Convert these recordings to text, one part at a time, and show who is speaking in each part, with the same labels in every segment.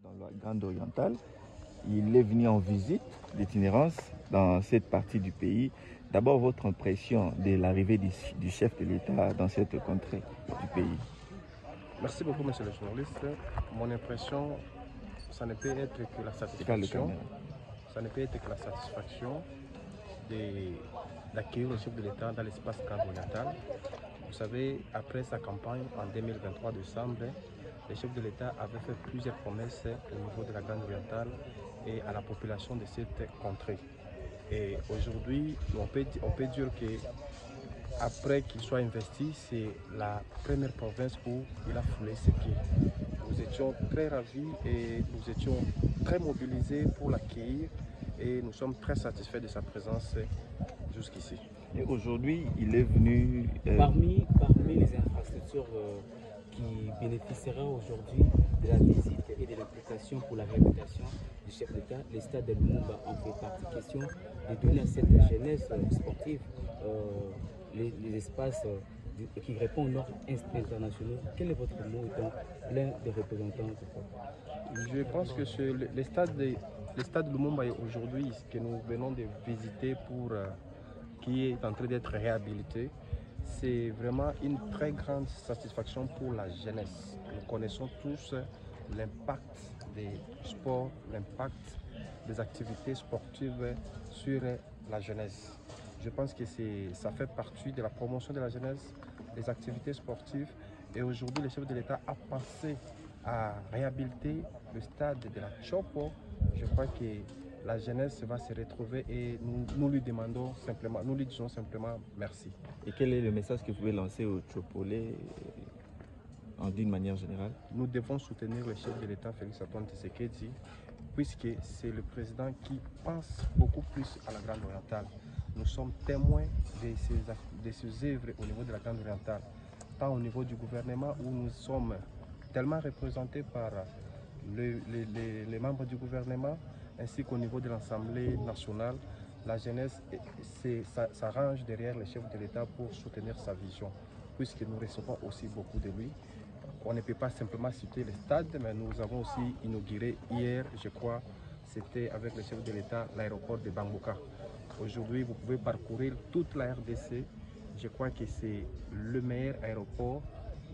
Speaker 1: Dans la Grande Orientale, il est venu en visite d'itinérance dans cette partie du pays. D'abord, votre impression de l'arrivée du chef de l'État dans cette contrée du pays.
Speaker 2: Merci beaucoup, monsieur le journaliste. Mon impression, ça ne peut être que la satisfaction. Ça ne peut être que la satisfaction d'accueillir le chef de l'État dans l'espace Grande Orientale. Vous savez, après sa campagne en 2023 décembre, le chef de l'État avait fait plusieurs promesses au niveau de la Grande Orientale et à la population de cette contrée. Et aujourd'hui, on peut dire que après qu'il soit investi, c'est la première province où il a foulé ses pieds. Nous étions très ravis et nous étions très mobilisés pour l'accueillir et nous sommes très satisfaits de sa présence jusqu'ici.
Speaker 1: Et aujourd'hui, il est venu...
Speaker 3: Parmi les infrastructures qui bénéficiera aujourd'hui de la visite et de l'implication pour la réhabilitation du chef d'État, les stades de Lumumba en fait partie. Question de donner à cette jeunesse sportive les espaces qui répondent aux normes internationales. Quel est votre mot étant l'un des représentants?
Speaker 2: Je pense que le stade Lumumba aujourd'hui, que nous venons de visiter qui est en train d'être réhabilité, c'est vraiment une très grande satisfaction pour la jeunesse. Nous connaissons tous l'impact des sports, l'impact des activités sportives sur la jeunesse. Je pense que ça fait partie de la promotion de la jeunesse, des activités sportives. Et aujourd'hui, le chef de l'État a pensé à réhabiliter le stade de la Chopo. Je crois que la jeunesse va se retrouver et nous lui disons simplement merci.
Speaker 1: Et quel est le message que vous pouvez lancer aux Chopolais d'une manière générale?
Speaker 2: Nous devons soutenir le chef de l'État, Félix Antoine Tshisekedi, puisque c'est le président qui pense beaucoup plus à la Grande Orientale. Nous sommes témoins de ses œuvres au niveau de la Grande Orientale, tant au niveau du gouvernement où nous sommes tellement représentés par les membres du gouvernement, ainsi qu'au niveau de l'Assemblée nationale. La jeunesse s'arrange derrière le chef de l'État pour soutenir sa vision, puisque nous recevons aussi beaucoup de lui. On ne peut pas simplement citer le stade, mais nous avons aussi inauguré hier, je crois, c'était avec le chef de l'État, l'aéroport de Bamboka. Aujourd'hui, vous pouvez parcourir toute la RDC. Je crois que c'est le meilleur aéroport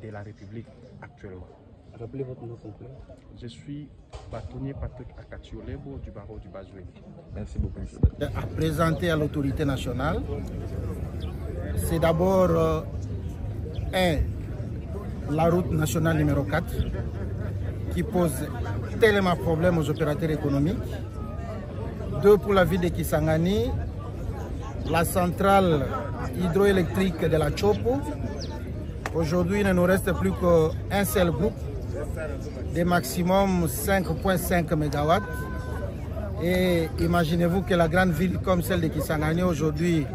Speaker 2: de la République actuellement.
Speaker 3: Rappelez votre nom complet.
Speaker 2: Je suis bâtonnier Patrick Akatiolebo du barreau du Bazoué.
Speaker 1: Merci beaucoup, M.
Speaker 4: À présenter à l'autorité nationale, c'est d'abord la route nationale numéro 4 qui pose tellement de problèmes aux opérateurs économiques. 2, pour la ville de Kisangani, la centrale hydroélectrique de la Chopo. Aujourd'hui, il ne nous reste plus qu'un seul groupe de maximum 5,5 MW. Et imaginez-vous que la grande ville comme celle de Kisangani aujourd'hui,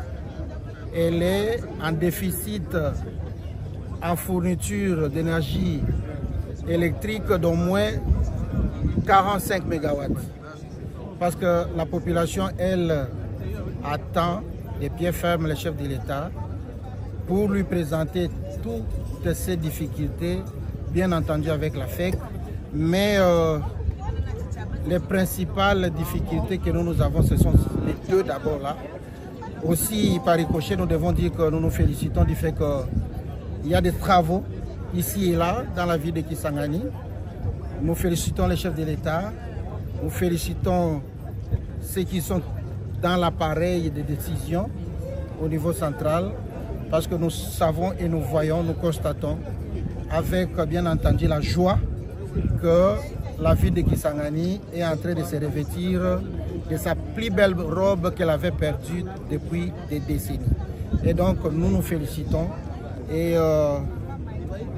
Speaker 4: elle est en déficit en fourniture d'énergie électrique d'au moins 45 MW. Parce que la population, elle, attend de pied ferme le chef de l'État pour lui présenter toutes ces difficultés, bien entendu avec la FEC, mais les principales difficultés que nous avons, ce sont les deux d'abord là. Aussi, par ricochet, nous devons dire que nous nous félicitons du fait qu'il y a des travaux ici et là dans la ville de Kisangani. Nous félicitons les chefs de l'État, nous félicitons ceux qui sont dans l'appareil de décision au niveau central, parce que nous savons et nous voyons, nous constatons avec bien entendu la joie que la ville de Kisangani est en train de se revêtir de sa plus belle robe qu'elle avait perdue depuis des décennies. Et donc nous nous félicitons et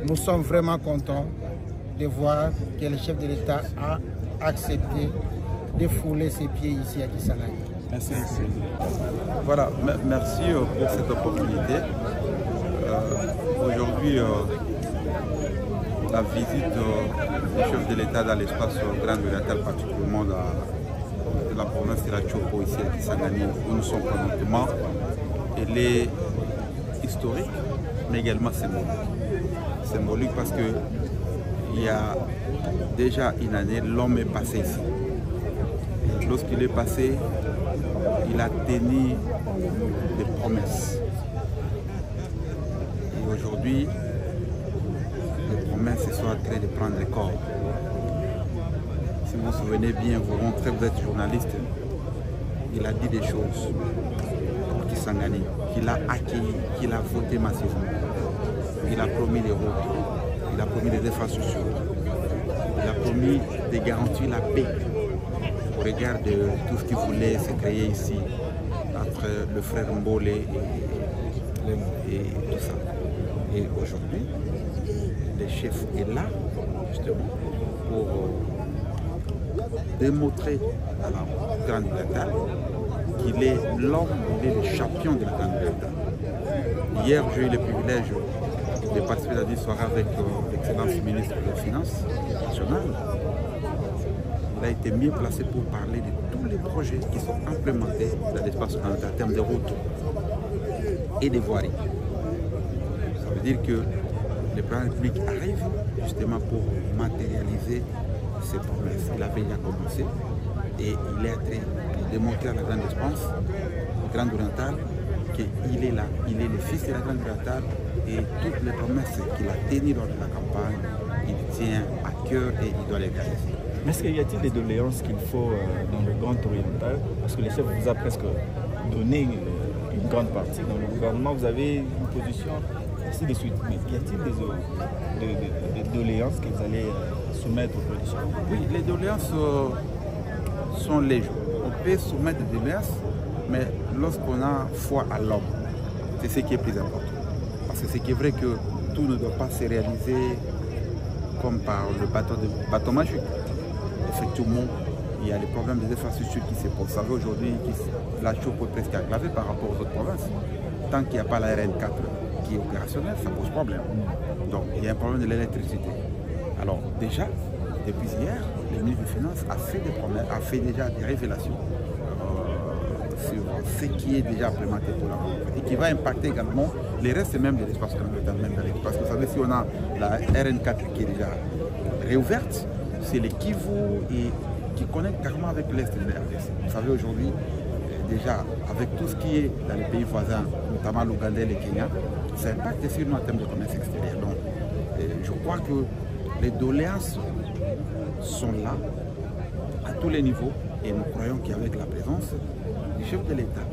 Speaker 4: nous sommes vraiment contents de voir que le chef de l'État a accepté de fouler ses pieds ici à Kisangani.
Speaker 5: Merci. Voilà, merci pour cette opportunité. Aujourd'hui, la visite du chef de l'État dans l'espace Grand Oriental, particulièrement de la province de la Tchoko, ici à Kisangani, où nous sommes présentement, elle est historique, mais également symbolique. Symbolique parce que il y a déjà une année, l'homme est passé ici. Lorsqu'il est passé, il a tenu des promesses. Et aujourd'hui, les promesses sont en train de prendre corps. Si vous vous souvenez bien, vous rentrez, vous êtes journaliste, il a dit des choses pour Kisangani, qu'il a accueilli, qu'il a voté massivement. Il a promis des routes, il a promis des infrastructures, il a promis de garantir la paix au regard de tout ce qu'il voulait se créer ici entre le frère Mbole et tout ça. Et aujourd'hui, le chef est là justement pour démontrer à la Grande Orientale qu'il est l'homme, il est le champion de la Grande Orientale. Hier, j'ai eu le privilège de participer à une soirée avec l'excellence ministre des Finances nationales. Il a été mieux placé pour parler de tous les projets qui sont implémentés dans l'espace oriental en termes de routes et de voiries. Ça veut dire que le président public arrive justement pour matérialiser ses promesses. Il avait déjà commencé et il est en train de démontrer à la Grande Expanse, Grande Orientale, qu'il est là, il est le fils de la Grande Orientale et toutes les promesses qu'il a tenues lors de la campagne, il tient à cœur et il doit les réaliser.
Speaker 1: Mais est-ce qu'il y a-t-il des doléances qu'il faut dans le Grand Oriental? Parce que le chef vous a presque donné une grande partie. Dans le gouvernement, vous avez une position ainsi de suite. Mais y a-t-il des doléances que vous allez soumettre au chef?
Speaker 5: Oui, les doléances sont légères. On peut soumettre des doléances, mais lorsqu'on a foi à l'homme, c'est ce qui est plus important. Parce que c'est vrai que tout ne doit pas se réaliser comme par le bâton magique. Effectivement, il y a les problèmes des infrastructures qui se posent. Vous savez aujourd'hui, la Tchoko est presque enclavée par rapport aux autres provinces. Tant qu'il n'y a pas la RN4 qui est opérationnelle, ça pose problème. Donc il y a un problème de l'électricité. Alors déjà, depuis hier, le ministre des Finances a fait des promesses, a fait déjà des révélations sur ce qui est déjà implémenté pour la rencontre et qui va impacter également les restes même de l'espace communautaire. Parce que vous savez, si on a la RN4 qui est déjà réouverte, c'est le Kivu et qui connecte carrément avec l'Est de la RDC. Vous savez aujourd'hui, déjà avec tout ce qui est dans les pays voisins, notamment l'Ouganda et le Kenya, ça impacte sur nous en termes de commerce extérieur. Donc je crois que les doléances sont là à tous les niveaux et nous croyons qu'avec la présence du chef de l'État,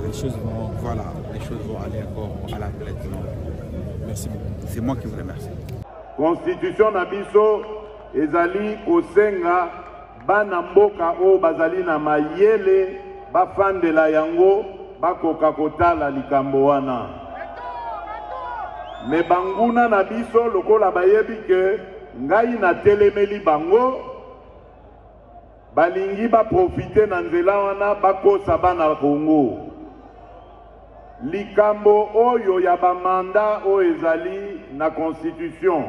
Speaker 5: les choses vont aller encore à la tête. Merci beaucoup. C'est moi qui vous remercie.
Speaker 6: Constitution Nabiso ezali kosenga bana mboka o bazali na mayele bafandela yango bakoka kotala likambo wana. Me banguna na biso lokola bayebi ke ngai na telemeli bango balingi ba profiter na nzela wana bakosa bana Kongo. Likambo oyo ya bamanda o ezali na constitution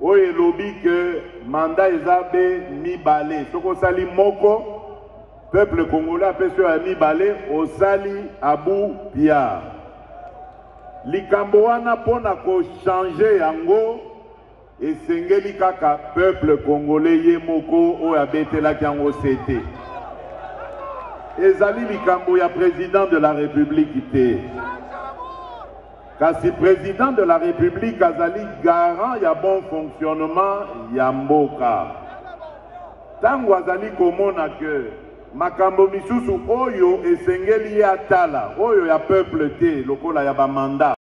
Speaker 6: oyo elobi ke manda ezabe mibale soko sali moko peuple congolais apesi ya mibale osali abu pia. Likambo wana pona ko changer yango esengeli kaka peuple congolais ye moko oyo abetelaki yango sete. ezali likambo ya président de la République te. Kasi président de la République azali garant ya bon fonctionnement ya mboka. Tango azali komona que makambo misusu oyo esengeli ya tala, oyo ya peuple te, lokola ya ba mandat.